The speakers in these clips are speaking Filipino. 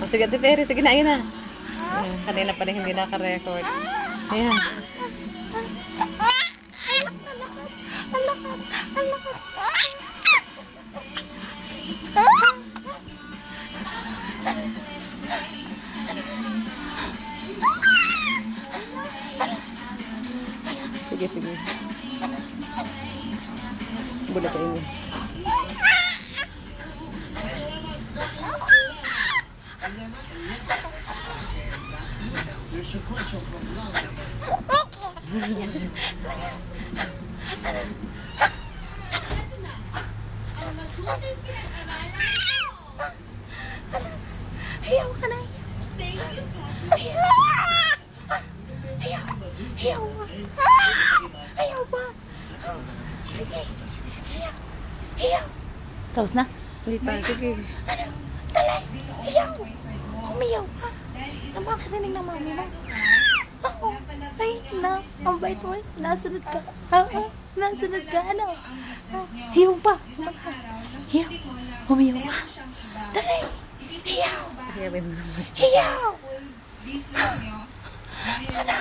sige, Ate Perry. Sige na, ayun na. Kanina pa rin hindi naka-record. Ayan. Sige, sige. Bulat ka ini. Hiyaw ka na. Hiyaw ba? Sige. Hiyaw. Tapos na? Hindi pa, sige. Ano? Dali. Hiyaw. Umiyaw ka. Namakarinig ng mami mo. Ako. Ay, ang bait mo. Nasunod ka. Nasunod ka. Ano? Hiyaw pa. Hiyaw. Umiyaw ka. Dali. Hiyaw. Hiyaw. Ano?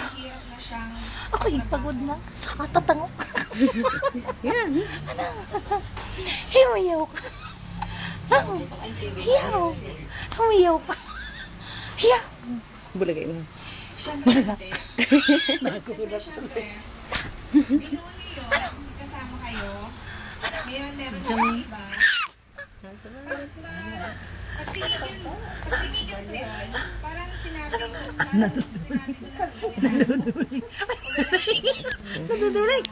Ako pagod na. Sa katatango. Yan. Ano? Hiyaw ka. Hiyaw. Umiyaw ka. Hiyaw. Bulagay mo. Bulaga. Nakukulat ko. Kasama kayo. Ngayon, meron sa iba. Pagtingin ko yun, parang sinabi ko Naduduling.